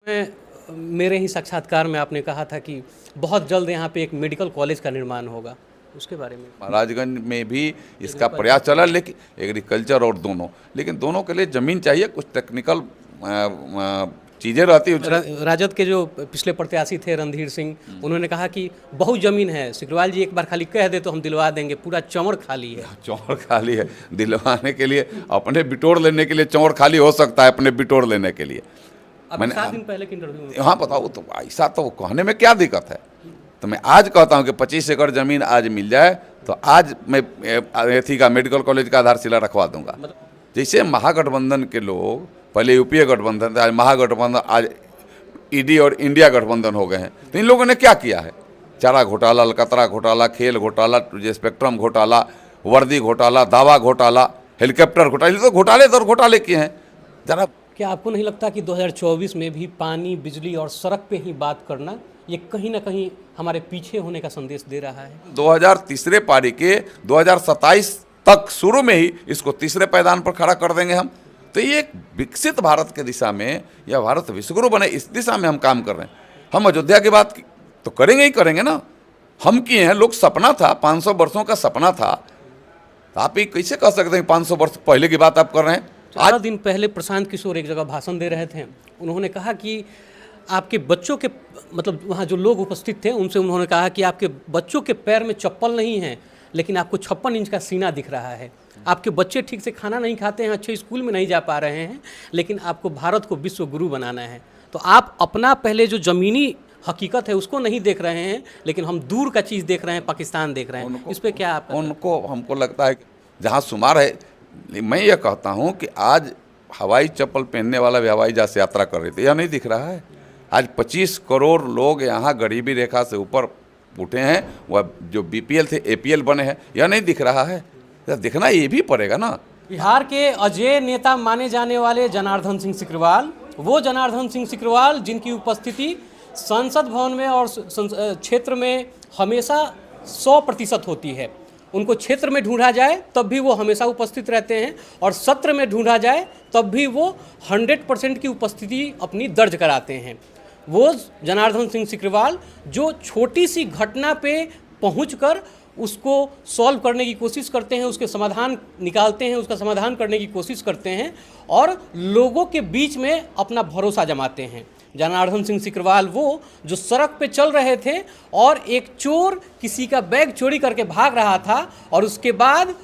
मेरे ही साक्षात्कार में आपने कहा था कि बहुत जल्द यहाँ पे एक मेडिकल कॉलेज का निर्माण होगा, उसके बारे में। महाराजगंज में भी इसका प्रयास चला, लेकिन एग्रीकल्चर और दोनों, लेकिन दोनों के लिए ज़मीन चाहिए, कुछ टेक्निकल चीज़ें रहती है। राजद के जो पिछले प्रत्याशी थे रणधीर सिंह, उन्होंने कहा कि बहुत ज़मीन है, सिकरवाल जी एक बार खाली कह दे तो हम दिलवा देंगे, पूरा चौड़ खाली है। चौड़ खाली है, दिलवाने के लिए, अपने बिटोर लेने के लिए चौड़ खाली हो सकता है, अपने बिटोर लेने के लिए। मैंने 7 दिन पहले की इंटरव्यू, हाँ बताओ, तो ऐसा तो कहने में क्या दिक्कत है। तो मैं आज कहता हूँ कि 25 एकड़ ज़मीन आज मिल जाए तो आज मैं एथी का मेडिकल कॉलेज का आधारशिला रखवा दूंगा। जैसे महागठबंधन के लोग, पहले यूपीए गठबंधन था, आज महागठबंधन, आज ईडी और इंडिया गठबंधन हो गए हैं। तो इन लोगों ने क्या किया है? चारा घोटाला, अलकतरा घोटाला, खेल घोटाला, स्पेक्ट्रम घोटाला, वर्दी घोटाला, दावा घोटाला, हेलीकॉप्टर घोटाला, ये तो घोटाले दर घोटाले किए हैं। जरा क्या आपको नहीं लगता कि 2024 में भी पानी, बिजली और सड़क पे ही बात करना ये कहीं ना कहीं हमारे पीछे होने का संदेश दे रहा है? 2000 तीसरे पारी के 2027 तक शुरू में ही इसको तीसरे पायदान पर खड़ा कर देंगे हम। तो ये एक विकसित भारत के दिशा में, या भारत विश्वगुरु बने, इस दिशा में हम काम कर रहे हैं। हम अयोध्या की बात तो करेंगे ही करेंगे ना, हम किए हैं। लोग सपना था, 500 वर्षों का सपना था, तो आप ये कैसे कह सकते हैं 500 वर्ष पहले की बात आप कर रहे हैं? 4 दिन पहले प्रशांत किशोर एक जगह भाषण दे रहे थे, उन्होंने कहा कि आपके बच्चों के, मतलब वहाँ जो लोग उपस्थित थे उनसे उन्होंने कहा कि आपके बच्चों के पैर में चप्पल नहीं है, लेकिन आपको 56 इंच का सीना दिख रहा है। आपके बच्चे ठीक से खाना नहीं खाते हैं, अच्छे स्कूल में नहीं जा पा रहे हैं, लेकिन आपको भारत को विश्व गुरु बनाना है। तो आप अपना पहले जो ज़मीनी हकीकत है उसको नहीं देख रहे हैं, लेकिन हम दूर का चीज़ देख रहे हैं, पाकिस्तान देख रहे हैं। इस पर क्या आप? उनको, हमको लगता है जहाँ शुमार है, मैं ये कहता हूँ कि आज हवाई चप्पल पहनने वाला भी हवाई जहाज से यात्रा कर रहे थे, यह नहीं दिख रहा है? आज 25 करोड़ लोग यहाँ गरीबी रेखा से ऊपर उठे हैं, वह जो बीपीएल थे एपीएल बने हैं, यह नहीं दिख रहा है? दिखना ये भी पड़ेगा ना। बिहार के अजय नेता माने जाने वाले जनार्दन सिंह सिकरवाल, वो जनार्दन सिंह सिकरवाल जिनकी उपस्थिति संसद भवन में और क्षेत्र में हमेशा 100% होती है। उनको क्षेत्र में ढूंढा जाए तब भी वो हमेशा उपस्थित रहते हैं, और सत्र में ढूंढा जाए तब भी वो 100% की उपस्थिति अपनी दर्ज कराते हैं। वो जनार्दन सिंह सिकरवाल जो छोटी सी घटना पे पहुंचकर उसको सॉल्व करने की कोशिश करते हैं, उसके समाधान निकालते हैं, उसका समाधान करने की कोशिश करते हैं और लोगों के बीच में अपना भरोसा जमाते हैं। जनार्दन सिंह सिकरवाल वो जो सड़क पे चल रहे थे और एक चोर किसी का बैग चोरी करके भाग रहा था, और उसके बाद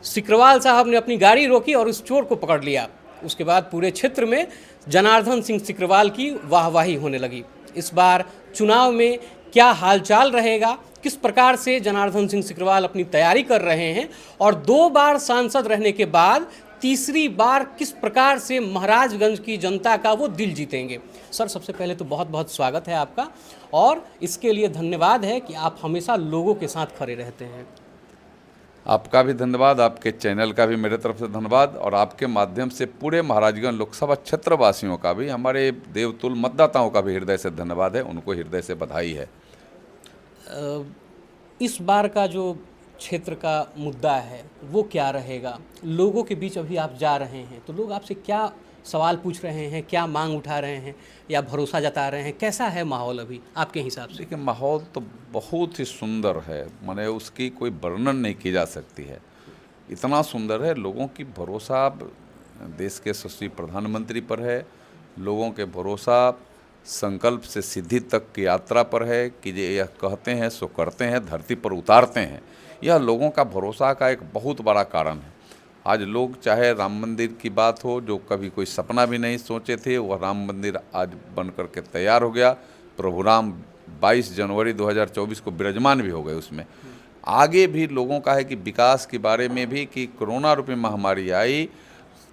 सिकरवाल साहब ने अपनी गाड़ी रोकी और उस चोर को पकड़ लिया। उसके बाद पूरे क्षेत्र में जनार्दन सिंह सिकरवाल की वाहवाही होने लगी। इस बार चुनाव में क्या हालचाल रहेगा, किस प्रकार से जनार्दन सिंह सिकरवाल अपनी तैयारी कर रहे हैं, और 2 बार सांसद रहने के बाद तीसरी बार किस प्रकार से महाराजगंज की जनता का वो दिल जीतेंगे। सर, सबसे पहले तो बहुत बहुत स्वागत है आपका, और इसके लिए धन्यवाद है कि आप हमेशा लोगों के साथ खड़े रहते हैं। आपका भी धन्यवाद, आपके चैनल का भी मेरे तरफ से धन्यवाद, और आपके माध्यम से पूरे महाराजगंज लोकसभा क्षेत्र वासियों का भी, हमारे देवतुल मतदाताओं का भी हृदय से धन्यवाद है, उनको हृदय से बधाई है। इस बार का जो क्षेत्र का मुद्दा है वो क्या रहेगा? लोगों के बीच अभी आप जा रहे हैं तो लोग आपसे क्या सवाल पूछ रहे हैं, क्या मांग उठा रहे हैं, या भरोसा जता रहे हैं? कैसा है माहौल अभी आपके हिसाब से? देखिए, माहौल तो बहुत ही सुंदर है, माने उसकी कोई वर्णन नहीं की जा सकती है। इतना सुंदर है, लोगों की भरोसा देश के यशस्वी प्रधानमंत्री पर है, लोगों के भरोसा संकल्प से सिद्धि तक की यात्रा पर है कि यह कहते हैं सो करते हैं, धरती पर उतारते हैं। यह लोगों का भरोसा का एक बहुत बड़ा कारण है। आज लोग, चाहे राम मंदिर की बात हो, जो कभी कोई सपना भी नहीं सोचे थे, वह राम मंदिर आज बन कर के तैयार हो गया। प्रभु राम 22 जनवरी 2024 को विराजमान भी हो गए उसमें। आगे भी लोगों का है कि विकास के बारे में भी, कि कोरोना रूपी महामारी आई,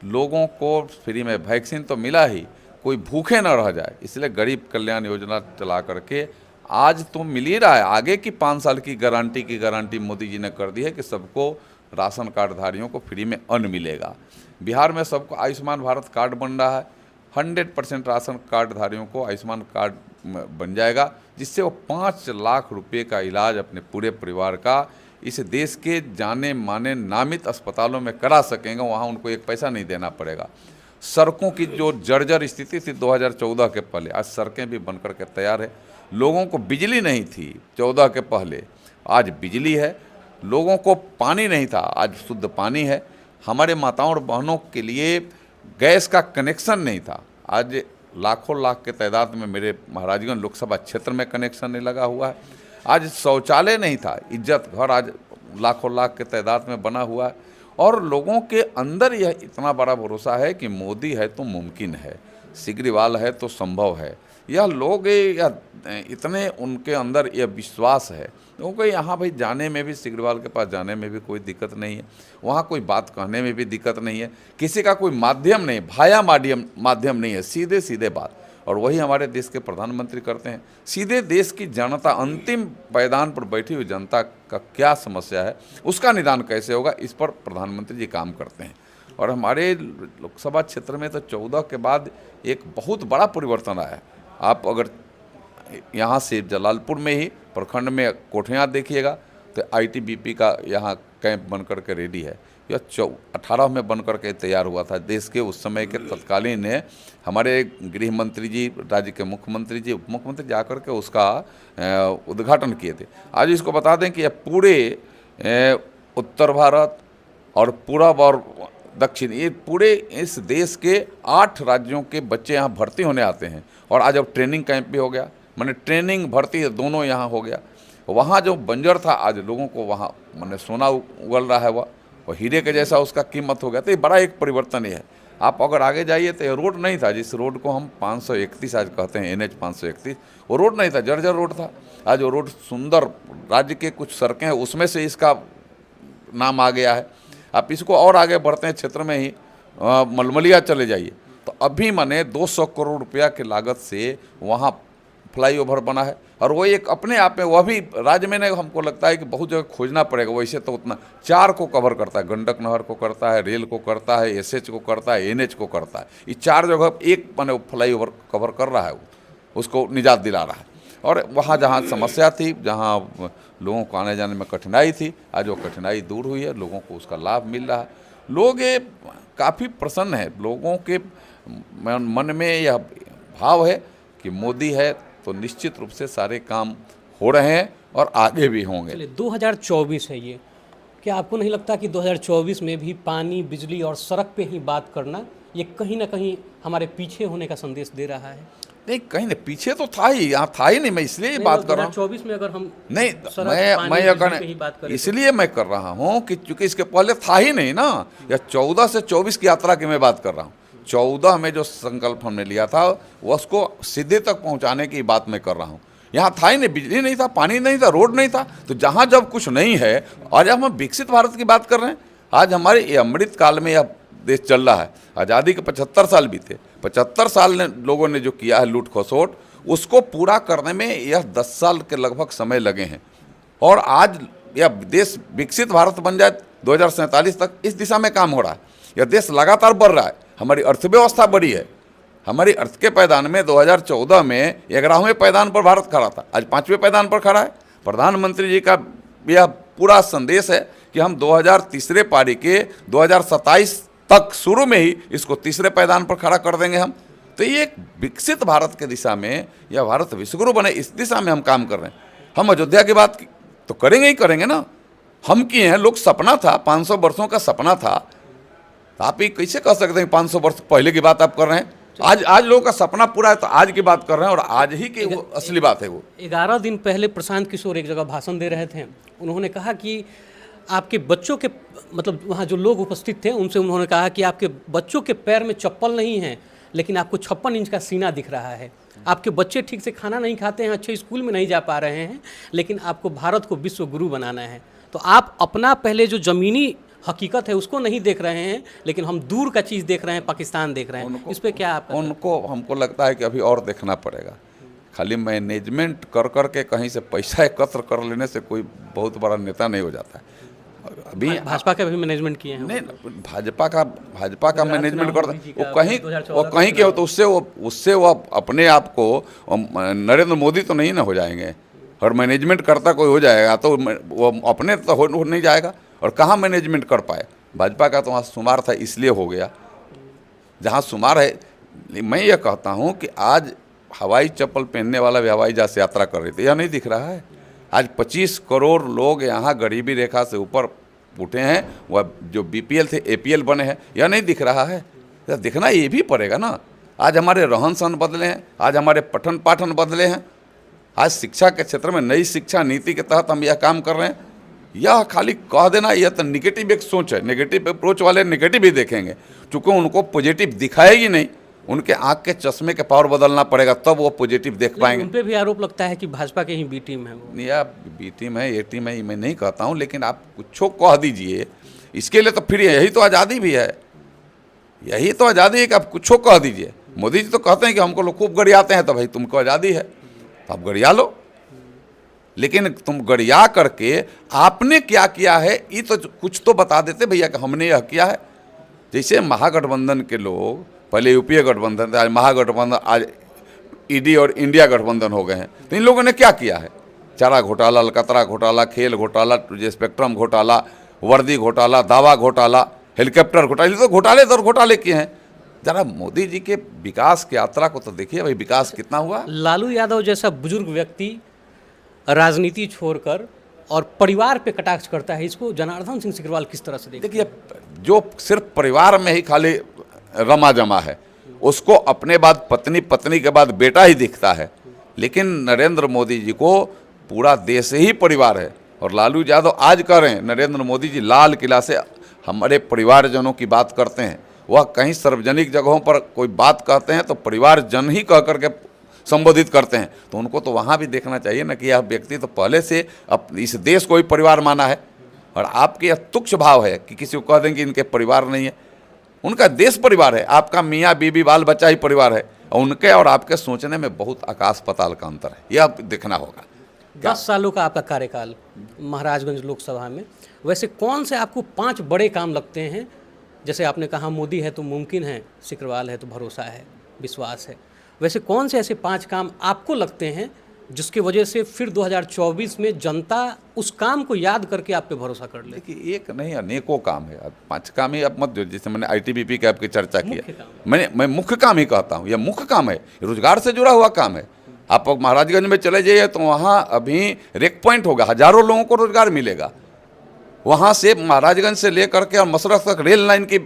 लोगों को फ्री में वैक्सीन तो मिला ही, कोई भूखे न रह जाए, इसलिए गरीब कल्याण योजना चला करके आज तो मिल ही रहा है। आगे की 5 साल की गारंटी मोदी जी ने कर दी है कि सबको, राशन कार्डधारियों को फ्री में अन्न मिलेगा। बिहार में सबको आयुष्मान भारत कार्ड बन रहा है, 100% राशन कार्डधारियों को आयुष्मान कार्ड बन जाएगा, जिससे वो 5 लाख रुपए का इलाज अपने पूरे परिवार का इस देश के जाने माने नामित अस्पतालों में करा सकेंगे। वहाँ उनको 1 पैसा नहीं देना पड़ेगा। सड़कों की जो जर्जर स्थिति थी 2014 के पहले, आज सड़कें भी बनकर के तैयार है। लोगों को बिजली नहीं थी 14 के पहले, आज बिजली है। लोगों को पानी नहीं था, आज शुद्ध पानी है। हमारे माताओं और बहनों के लिए गैस का कनेक्शन नहीं था, आज लाखों लाख के तादाद में मेरे महाराजगंज लोकसभा क्षेत्र में कनेक्शन नहीं लगा हुआ है। आज शौचालय नहीं था, इज्जत घर आज लाखों लाख के तादाद में बना हुआ है। और लोगों के अंदर यह इतना बड़ा भरोसा है कि मोदी है तो मुमकिन है, सिग्रीवाल है तो संभव है। यह लोग इतने उनके अंदर यह विश्वास है, क्योंकि यहाँ भाई जाने में भी, सिग्रीवाल के पास जाने में भी कोई दिक्कत नहीं है, वहाँ कोई बात कहने में भी दिक्कत नहीं है, किसी का कोई माध्यम नहीं, भाया माध्यम नहीं है, सीधे सीधे बात। और वही हमारे देश के प्रधानमंत्री करते हैं। सीधे देश की जनता, अंतिम पायदान पर बैठी हुई जनता का क्या समस्या है, उसका निदान कैसे होगा, इस पर प्रधानमंत्री जी काम करते हैं। और हमारे लोकसभा क्षेत्र में तो 14 के बाद एक बहुत बड़ा परिवर्तन आया है। आप अगर यहाँ से जलालपुर में ही प्रखंड में कोठियाँ देखिएगा तो ITBP का यहाँ कैंप बन कर के रेडी है। यह 18 में बन कर के तैयार हुआ था। देश के उस समय के तत्कालीन हमारे गृह मंत्री जी, राज्य के मुख्यमंत्री जी, उप मुख्यमंत्री जाकर के उसका उद्घाटन किए थे। आज इसको बता दें कि यह पूरे उत्तर भारत और पूरब और दक्षिण, ये पूरे इस देश के 8 राज्यों के बच्चे यहाँ भर्ती होने आते हैं। और आज अब ट्रेनिंग कैंप भी हो गया, माने ट्रेनिंग भर्ती दोनों यहाँ हो गया। वहाँ जो बंजर था, आज लोगों को वहाँ माने सोना उगल रहा है, वह हीरे के जैसा उसका कीमत हो गया। तो ये बड़ा एक परिवर्तन है। आप अगर आगे जाइए तो ये रोड नहीं था, जिस रोड को हम 531 आज कहते हैं, NH 531, वो रोड नहीं था, जर्जर रोड था। आज वो रोड सुंदर, राज्य के कुछ सड़कें हैं उसमें से इसका नाम आ गया है। आप इसको और आगे बढ़ते हैं क्षेत्र में ही मलमलिया चले जाइए तो अभी माने 200 करोड़ रुपया के लागत से वहाँ फ्लाईओवर बना है। और वो एक अपने आप में, वह भी राज्य में नहीं, हमको लगता है कि बहुत जगह खोजना पड़ेगा। वैसे तो उतना 4 को कवर करता है, गंडक नहर को करता है, रेल को करता है, SH को करता है, NH को करता है। ये 4 जगह एक माने फ्लाईओवर कवर कर रहा है, वो उसको निजात दिला रहा है। और वहाँ जहाँ समस्या थी, जहाँ लोगों को आने जाने में कठिनाई थी, आज वो कठिनाई दूर हुई है, लोगों को उसका लाभ मिल रहा है। लोग ये काफ़ी प्रसन्न है। लोगों के मन में यह भाव है कि मोदी है तो निश्चित रूप से सारे काम हो रहे हैं और आगे भी होंगे। 2024 है ये, क्या आपको नहीं लगता कि 2024 में भी पानी, बिजली और सड़क पे ही बात करना ये कहीं ना कहीं हमारे पीछे होने का संदेश दे रहा है? नहीं, कहीं नहीं, पीछे तो था ही, यहाँ था ही नहीं। मैं इसलिए बात कर रहा हूँ 2024 में अगर हम नहीं, मैं अगर इसलिए मैं कर रहा हूँ कि चूंकि इसके पहले था ही नहीं ना। या 14 से 24 की यात्रा की मैं बात कर रहा हूँ। 14 में जो संकल्प हमने लिया था वो उसको सीधे तक पहुँचाने की बात मैं कर रहा हूँ। यहाँ था ही नहीं, बिजली नहीं था, पानी नहीं था, रोड नहीं था। तो जहाँ जब कुछ नहीं है, आज हम विकसित भारत की बात कर रहे हैं। आज हमारे ये अमृत काल में यह देश चल रहा है। आज़ादी के 75 साल बीते, 75 साल ने लोगों ने जो किया है लूट खसोट, उसको पूरा करने में यह 10 साल के लगभग समय लगे हैं। और आज यह देश विकसित भारत बन जाए 2047 तक, इस दिशा में काम हो रहा है। यह देश लगातार बढ़ रहा है, हमारी अर्थव्यवस्था बढ़ी है। हमारी अर्थ के पैदान में 2014 में 11वें पैदान पर भारत खड़ा था, आज 5वें पैदान पर खड़ा है। प्रधानमंत्री जी का यह पूरा संदेश है कि हम 2003 पारी के 2027 तक शुरू में ही इसको 3रे पैदान पर खड़ा कर देंगे हम। तो ये एक विकसित भारत के दिशा में, यह भारत विश्वगुरु बने, इस दिशा में हम काम कर रहे हैं। हम अयोध्या की बात तो करेंगे ही करेंगे ना, हम किए हैं। लोग सपना था, 500 वर्षों का सपना था। आप ये कैसे कह सकते हैं 500 वर्ष पहले की बात आप कर रहे हैं? आज लोगों का सपना पूरा है तो आज की बात कर रहे हैं, और आज ही की वो असली बात है। वो 11 दिन पहले प्रशांत किशोर एक जगह भाषण दे रहे थे। उन्होंने कहा कि आपके बच्चों के, मतलब वहाँ जो लोग उपस्थित थे उनसे उन्होंने कहा कि आपके बच्चों के पैर में चप्पल नहीं है, लेकिन आपको 56 इंच का सीना दिख रहा है। आपके बच्चे ठीक से खाना नहीं खाते हैं, अच्छे स्कूल में नहीं जा पा रहे हैं, लेकिन आपको भारत को विश्व गुरु बनाना है। तो आप अपना पहले जो ज़मीनी हकीकत है उसको नहीं देख रहे हैं, लेकिन हम दूर का चीज़ देख रहे हैं, पाकिस्तान देख रहे हैं। इस पर क्या आप? उनको हमको लगता है कि अभी और देखना पड़ेगा। खाली मैनेजमेंट कर कर के कहीं से पैसा एकत्र कर लेने से कोई बहुत बड़ा नेता नहीं हो जाता है। अभी भाजपा का भी मैनेजमेंट किए हैं। नहीं, भाजपा का मैनेजमेंट करता वो कहीं के हो तो उससे वो अपने आप को नरेंद्र मोदी तो नहीं ना हो जाएंगे। और मैनेजमेंट करता कोई हो जाएगा तो वो अपने तो हो नहीं जाएगा। और कहाँ मैनेजमेंट कर पाए? भाजपा का तो वहाँ शुमार था इसलिए हो गया। जहाँ शुमार है। मैं ये कहता हूँ कि आज हवाई चप्पल पहनने वाला भी हवाई जहाज से यात्रा कर रहे थे, यह नहीं दिख रहा है। आज 25 करोड़ लोग यहाँ गरीबी रेखा से ऊपर उठे हैं, वह जो BPL थे APL बने हैं, यह नहीं दिख रहा है। तो दिखना ये भी पड़ेगा ना। आज हमारे रहन सहन बदले हैं, आज हमारे पठन पाठन बदले हैं, आज शिक्षा के क्षेत्र में नई शिक्षा नीति के तहत हम यह काम कर रहे हैं। यह खाली कह देना यह तो निगेटिव एक सोच है। नेगेटिव अप्रोच वाले नेगेटिव ही देखेंगे, चूँकि उनको पॉजिटिव दिखाएगी नहीं। उनके आंख के चश्मे के पावर बदलना पड़ेगा, तब वो पॉजिटिव देख पाएंगे। उन पे भी आरोप लगता है कि भाजपा के ही B टीम है वो। या B टीम है A टीम है, मैं नहीं कहता हूँ, लेकिन आप कुछ कह दीजिए। इसके लिए तो फिर यही तो आज़ादी भी है, यही तो आज़ादी है कि आप कुछ कह दीजिए। मोदी जी तो कहते हैं कि हमको लोग खूब गरियाते हैं, तो भाई तुमको आज़ादी है तो आप गरिया लो, लेकिन तुम गरिया करके आपने क्या किया है ये तो कुछ तो बता देते भैया कि हमने यह किया है। जैसे महागठबंधन के लोग, पहले UPA गठबंधन था, आज महागठबंधन, आज ED और इंडिया गठबंधन हो गए हैं। तो इन लोगों ने क्या किया है? चारा घोटाला, अलकतरा घोटाला, खेल घोटाला, स्पेक्ट्रम घोटाला, वर्दी घोटाला, दावा घोटाला, हेलीकॉप्टर घोटाले, तो घोटाले दर घोटाले किए हैं। जरा मोदी जी के विकास की यात्रा को तो देखिए भाई, विकास कितना हुआ। लालू यादव जैसा बुजुर्ग व्यक्ति राजनीति छोड़कर और परिवार पे कटाक्ष करता है, इसको जनार्दन सिंह सिकरवाल किस तरह से देखते हैं? देखिए, जो सिर्फ परिवार में ही खाली रमा जमा है, उसको अपने बाद पत्नी, पत्नी के बाद बेटा ही दिखता है। लेकिन नरेंद्र मोदी जी को पूरा देश ही परिवार है। और लालू यादव आज कह रहे हैं, नरेंद्र मोदी जी लाल किला से हमारे परिवारजनों की बात करते हैं। वह कहीं सार्वजनिक जगहों पर कोई बात कहते हैं तो परिवारजन ही कह करके संबोधित करते हैं। तो उनको तो वहाँ भी देखना चाहिए ना कि यह व्यक्ति तो पहले से इस देश को ही परिवार माना है। और आपके यह तुच्छ भाव है कि किसी को कह दें कि इनके परिवार नहीं है। उनका देश परिवार है, आपका मियाँ बीबी बाल बच्चा ही परिवार है। और उनके और आपके सोचने में बहुत आकाश पाताल का अंतर है, यह देखना होगा। 10 सालों का आपका कार्यकाल महाराजगंज लोकसभा में, वैसे कौन से आपको 5 बड़े काम लगते हैं? जैसे आपने कहा मोदी है तो मुमकिन है, सिकरवाल है तो भरोसा है, विश्वास है। वैसे कौन से ऐसे 5 काम आपको लगते हैं जिसकी वजह से फिर 2024 में जनता उस काम को याद करके आप पे भरोसा कर ले? देखिए, एक नहीं अनेकों काम है। अब 5 काम ही आप मत जो, जैसे मैंने ITBP की आपकी चर्चा की है, मैं मुख्य काम ही कहता हूँ। यह मुख्य काम है, रोजगार से जुड़ा हुआ काम है। आप महाराजगंज में चले जाइए तो वहाँ अभी रेक पॉइंट होगा, हजारों लोगों को रोजगार मिलेगा। वहाँ से महाराजगंज से लेकर के और मसरख तक रेल लाइन की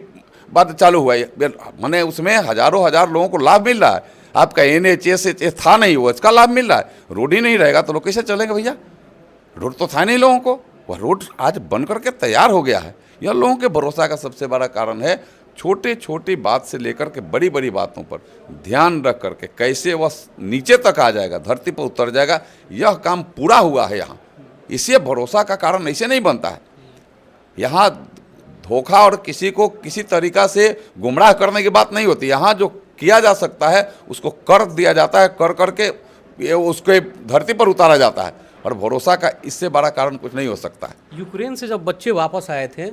बात चालू हुआ है, मैंने उसमें हजारों लोगों को लाभ मिल रहा है। आपका NHS था नहीं, वो इसका लाभ मिल रहा है। रोड ही नहीं रहेगा तो लोग कैसे चलेंगे भैया? रोड तो था नहीं लोगों को, वह रोड आज बन करके तैयार हो गया है। यह लोगों के भरोसा का सबसे बड़ा कारण है। छोटी छोटी बात से लेकर के बड़ी बड़ी बातों पर ध्यान रख करके कैसे वह नीचे तक आ जाएगा, धरती पर उतर जाएगा, यह काम पूरा हुआ है यहाँ। इसे भरोसा का कारण ऐसे नहीं बनता है। यहाँ धोखा और किसी को किसी तरीका से गुमराह करने की बात नहीं होती। यहाँ जो किया जा सकता है उसको कर दिया जाता है, कर करके ये उसके धरती पर उतारा जाता है। और भरोसा का इससे बड़ा कारण कुछ नहीं हो सकता है। यूक्रेन से जब बच्चे वापस आए थे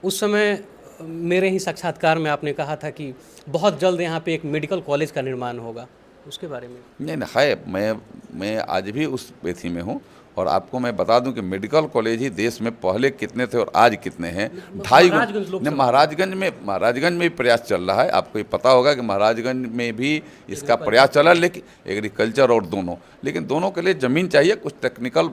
उस समय मेरे ही साक्षात्कार में आपने कहा था कि बहुत जल्द यहाँ पे एक मेडिकल कॉलेज का निर्माण होगा, उसके बारे में? नहीं है, मैं आज भी उस पेथी में हूँ। और आपको मैं बता दूं कि मेडिकल कॉलेज ही देश में पहले कितने थे और आज कितने हैं। 2.5 महाराजगंज में भी प्रयास चल रहा है। आपको ये पता होगा कि महाराजगंज में भी इसका प्रयास चला, लेकिन एग्रीकल्चर और लेकिन दोनों के लिए ज़मीन चाहिए। कुछ टेक्निकल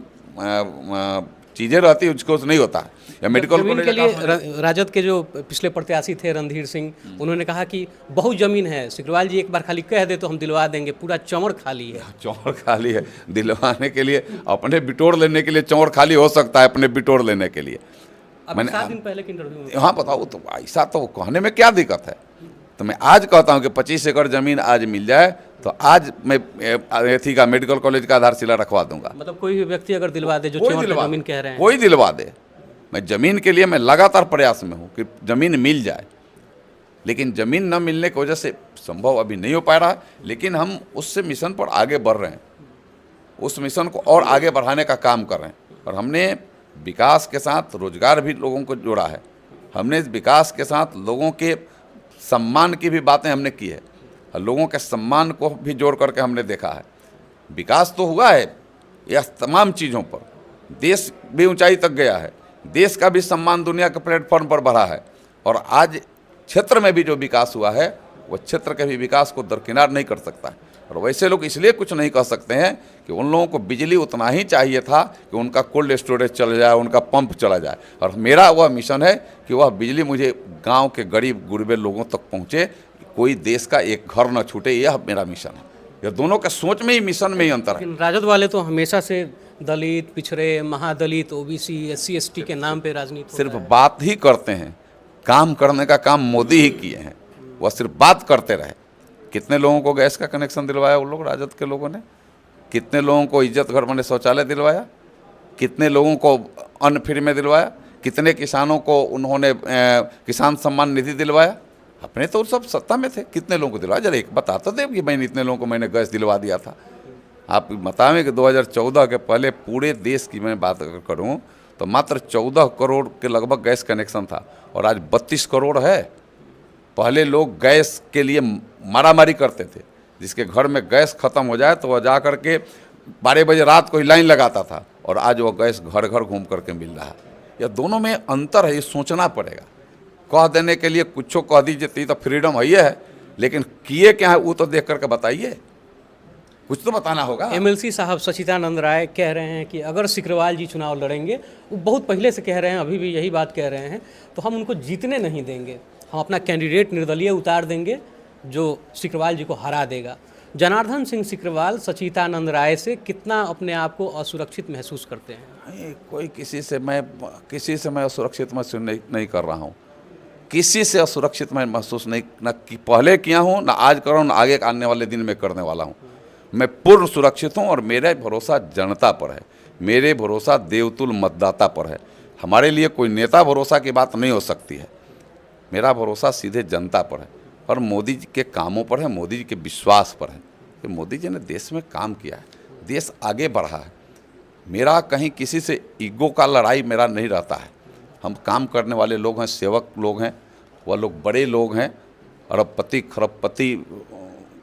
चीज़ें रहती है, उसको नहीं होता है। या मेडिकल कॉलेज के लिए राजद के जो पिछले प्रत्याशी थे रणधीर सिंह, उन्होंने कहा कि बहुत ज़मीन है, सिकरवाल जी एक बार खाली कह दे तो हम दिलवा देंगे, पूरा चौड़ खाली है। चौड़ खाली है, दिलवाने के लिए, अपने बिटोर लेने के लिए चौड़ खाली हो सकता है, अपने बिटोर लेने के लिए। मैंने 7 दिन पहले के इंटरव्यू में, हाँ बताओ, तो ऐसा तो कहने में क्या दिक्कत है? तो मैं आज कहता हूँ कि 25 एकड़ ज़मीन आज मिल जाए तो आज मैं एथी का मेडिकल कॉलेज का आधारशिला रखवा दूंगा। मतलब कोई भी व्यक्ति अगर दिलवा दे, जो ज़मीन कह रहे हैं, कोई दिलवा दे। मैं ज़मीन के लिए मैं लगातार प्रयास में हूँ कि ज़मीन मिल जाए, लेकिन ज़मीन न मिलने की वजह से संभव अभी नहीं हो पा रहा है। लेकिन हम उससे मिशन पर आगे बढ़ रहे हैं, उस मिशन को और आगे बढ़ाने का काम कर रहे हैं। और हमने विकास के साथ रोजगार भी लोगों को जोड़ा है। हमने विकास के साथ लोगों के सम्मान की भी बातें हमने की है, और लोगों के सम्मान को भी जोड़ करके हमने देखा है। विकास तो हुआ है यह तमाम चीज़ों पर, देश भी ऊंचाई तक गया है, देश का भी सम्मान दुनिया के प्लेटफॉर्म पर बढ़ा है। और आज क्षेत्र में भी जो विकास हुआ है वह क्षेत्र के भी विकास को दरकिनार नहीं कर सकता है। और वैसे लोग इसलिए कुछ नहीं कह सकते हैं कि उन लोगों को बिजली उतना ही चाहिए था कि उनका कोल्ड स्टोरेज चल जाए, उनका पंप चला जाए। और मेरा वह मिशन है कि वह बिजली मुझे गांव के गरीब गुरबे लोगों तक पहुंचे, कोई देश का एक घर न छूटे, यह मेरा मिशन है। यह दोनों के सोच में ही, मिशन में ही अंतर है। लेकिन राजद वाले तो हमेशा से दलित, पिछड़े, महादलित, ओबीसी, एससी, एसटी के नाम पे राजनीति सिर्फ बात ही करते हैं, काम करने का काम मोदी ही किए हैं। वह सिर्फ बात करते रहे। कितने लोगों को गैस का कनेक्शन दिलवाया वो लोग, राजद के लोगों ने? कितने लोगों को इज्जत घर बने शौचालय दिलवाया? कितने लोगों को अन्न फ्री में दिलवाया? कितने किसानों को उन्होंने किसान सम्मान निधि दिलवाया? अपने तो सब सत्ता में थे। कितने लोगों को दिलवाया? जरा एक बता तो दे कि मैंने इतने लोगों को मैंने गैस दिलवा दिया था। आप बताएं कि 2014 के पहले पूरे देश की मैं बात अगर करूं तो मात्र 14 करोड़ के लगभग गैस कनेक्शन था और आज 32 करोड़ है। पहले लोग गैस के लिए मारामारी करते थे, जिसके घर में गैस ख़त्म हो जाए तो वह जा कर के 12 बजे रात को ही लाइन लगाता था, और आज वह गैस घर घर घूम करके मिल रहा है। यह दोनों में अंतर है, ये सोचना पड़ेगा। कह देने के लिए कुछ कह दीजिए तो फ्रीडम है, लेकिन किए क्या है वो तो देख करके बताइए, कुछ तो बताना होगा। एमएलसी साहब सचिदानंद राय कह रहे हैं कि अगर सिकरवाल जी चुनाव लड़ेंगे, वो बहुत पहले से कह रहे हैं, अभी भी यही बात कह रहे हैं, तो हम उनको जीतने नहीं देंगे, हम अपना कैंडिडेट निर्दलीय उतार देंगे जो सिकरवाल जी को हरा देगा। जनार्दन सिंह सिकरवाल सचिदानंद राय से कितना अपने आप को असुरक्षित महसूस करते हैं? कोई किसी से मैं असुरक्षित महसूस नहीं कर रहा हूँ। किसी से असुरक्षित मैं महसूस नहीं, न कि पहले किया हूँ, न आज कर रहा हूँ, न आगे आने वाले दिन में करने वाला हूँ। मैं पूर्ण सुरक्षित हूँ और मेरा भरोसा जनता पर है, मेरे भरोसा देवतुल मतदाता पर है। हमारे लिए कोई नेता भरोसा की बात नहीं हो सकती है। मेरा भरोसा सीधे जनता पर है और मोदी जी के कामों पर है, मोदी जी के विश्वास पर है कि मोदी जी ने देश में काम किया है, देश आगे बढ़ा है। मेरा कहीं किसी से ईगो का लड़ाई मेरा नहीं रहता है। हम काम करने वाले लोग हैं, सेवक लोग हैं, वह लोग बड़े लोग हैं, अरबपति खरबपति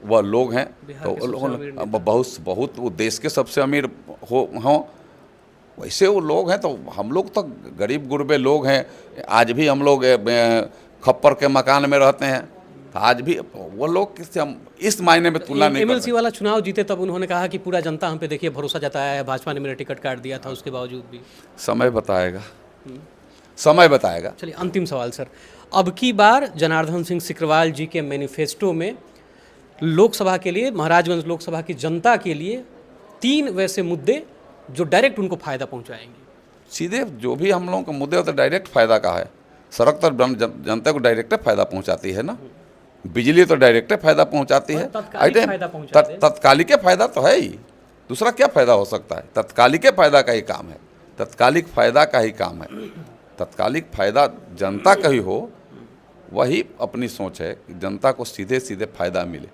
वह लोग हैं, तो बहुत वो देश के सबसे अमीर हों, वैसे वो लोग हैं। तो हम लोग तो गरीब गुरबे लोग हैं। आज भी हम लोग खप्पर के मकान में रहते हैं, तो आज भी वो लोग किससे हम इस मायने में तुलना नहीं। एमएलसी वाला चुनाव जीते तब उन्होंने कहा कि पूरा जनता हम पे देखिए भरोसा जताया है, भाजपा ने मेरा टिकट काट दिया था, उसके बावजूद भी। समय बताएगा, समय बताएगा। चलिए अंतिम सवाल सर, अब की बार जनार्दन सिंह सिकरवाल जी के मैनिफेस्टो में लोकसभा के लिए, महाराजगंज लोकसभा की जनता के लिए 3 वैसे मुद्दे जो डायरेक्ट उनको फ़ायदा पहुंचाएंगे। सीधे जो भी हम लोगों के मुद्दे होते डायरेक्ट फ़ायदा का है। सड़क तो जनता को डायरेक्ट फ़ायदा पहुंचाती है ना, बिजली तो डायरेक्ट फ़ायदा पहुंचाती है। तत्कालिक फ़ायदा तो है ही, दूसरा क्या फ़ायदा हो सकता है? तत्कालिक फ़ायदा का ही काम है, तत्कालिक फ़ायदा का ही काम है। तत्कालिक फ़ायदा जनता का ही हो, वही अपनी सोच है कि जनता को सीधे सीधे फ़ायदा मिले।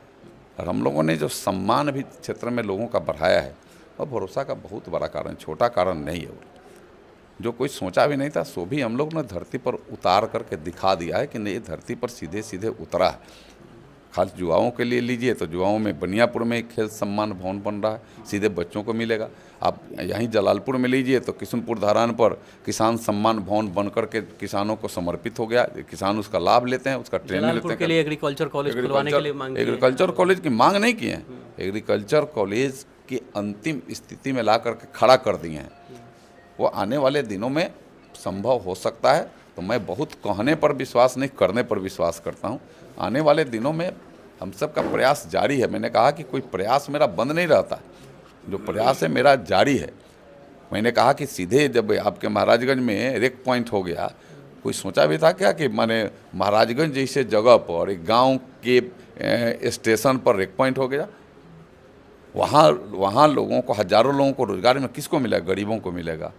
और हम लोगों ने जो सम्मान भी क्षेत्र में लोगों का बढ़ाया है, वह भरोसा का बहुत बड़ा कारण, छोटा कारण नहीं है। वो जो कोई सोचा भी नहीं था, सो भी हम लोग ने धरती पर उतार करके दिखा दिया है कि नहीं, ये धरती पर सीधे सीधे उतरा है। खाली युवाओं के लिए लीजिए तो युवाओं में बनियापुर में खेल सम्मान भवन बन रहा है, सीधे बच्चों को मिलेगा। आप यहीं जलालपुर में लीजिए तो किशनपुर धारान पर किसान सम्मान भवन बन करके किसानों को समर्पित हो गया। किसान उसका लाभ लेते हैं, उसका ट्रेनिंग लेते हैं। के लिए एग्रीकल्चर कॉलेज खुलवाने के लिए मांग, एग्रीकल्चर कॉलेज की मांग नहीं की है, एग्रीकल्चर कॉलेज की अंतिम स्थिति में ला करके खड़ा कर दिए हैं। वो आने वाले दिनों में संभव हो सकता है। तो मैं बहुत कहने पर विश्वास नहीं, करने पर विश्वास करता हूँ। आने वाले दिनों में हम सब का प्रयास जारी है। मैंने कहा कि कोई प्रयास मेरा बंद नहीं रहता, जो प्रयास है मेरा जारी है। मैंने कहा कि सीधे जब आपके महाराजगंज में रेक पॉइंट हो गया, कोई सोचा भी था क्या कि माने महाराजगंज जैसे जगह पर एक गांव के स्टेशन पर रेक पॉइंट हो गया? वहाँ लोगों को, हजारों लोगों को रोजगार में किसको मिलेगा? गरीबों को मिलेगा,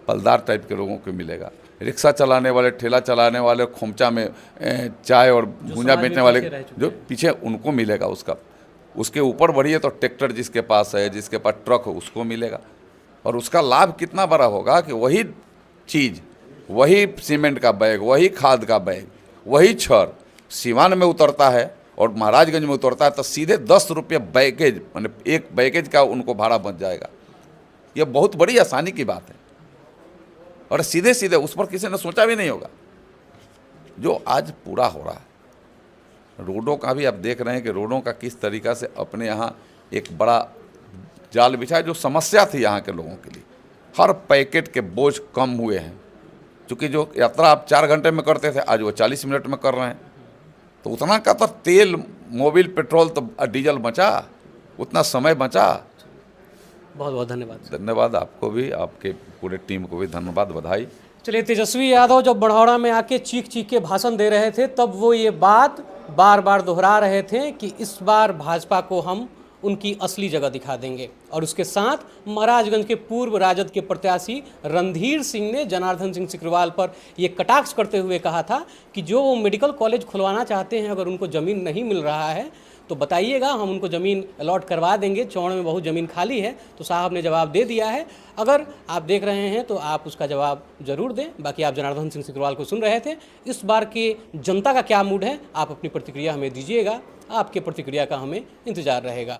पलदार टाइप के लोगों को मिलेगा, रिक्शा चलाने वाले, ठेला चलाने वाले, खोमचा में चाय और भूंजा बेचने वाले जो पीछे, उनको मिलेगा। उसके ऊपर बढ़िए तो ट्रैक्टर जिसके पास है, जिसके पास ट्रक हो, उसको मिलेगा। और उसका लाभ कितना बड़ा होगा कि वही चीज़, वही सीमेंट का बैग, वही खाद का बैग, वही छड़ सिवान में उतरता है और महाराजगंज में उतरता है, तो सीधे 10 रुपये बैगेज, माने एक बैगेज का उनको भाड़ा बच जाएगा। यह बहुत बड़ी आसानी की बात है और सीधे सीधे उस पर किसी ने सोचा भी नहीं होगा। जो आज पूरा हो रहा है, रोडों का भी आप देख रहे हैं कि रोडों का किस तरीक़ा से अपने यहाँ एक बड़ा जाल बिछा है, जो समस्या थी यहाँ के लोगों के लिए। हर पैकेट के बोझ कम हुए हैं, क्योंकि जो यात्रा आप 4 घंटे में करते थे आज वो 40 मिनट में कर रहे हैं। तो उतना का तो तेल, मोबिल, पेट्रोल तो डीजल बचा, उतना समय बचा। बहुत बहुत धन्यवाद। धन्यवाद आपको भी, आपके पूरे टीम को भी धन्यवाद, बधाई। चलिए, तेजस्वी यादव जब बड़ौरा में आके चीख चीख के भाषण दे रहे थे तब वो ये बात बार बार दोहरा रहे थे कि इस बार भाजपा को हम उनकी असली जगह दिखा देंगे। और उसके साथ महाराजगंज के पूर्व राजद के प्रत्याशी रणधीर सिंह ने जनार्दन सिंह सिकरवाल पर ये कटाक्ष करते हुए कहा था कि जो वो मेडिकल कॉलेज खुलवाना चाहते हैं, अगर उनको ज़मीन नहीं मिल रहा है तो बताइएगा, हम उनको ज़मीन अलॉट करवा देंगे। चौड़ में बहुत ज़मीन खाली है। तो साहब ने जवाब दे दिया है। अगर आप देख रहे हैं तो आप उसका जवाब ज़रूर दें। बाकी आप जनार्दन सिंह सिकरवाल को सुन रहे थे। इस बार के जनता का क्या मूड है, आप अपनी प्रतिक्रिया हमें दीजिएगा। आपके प्रतिक्रिया का हमें इंतज़ार रहेगा।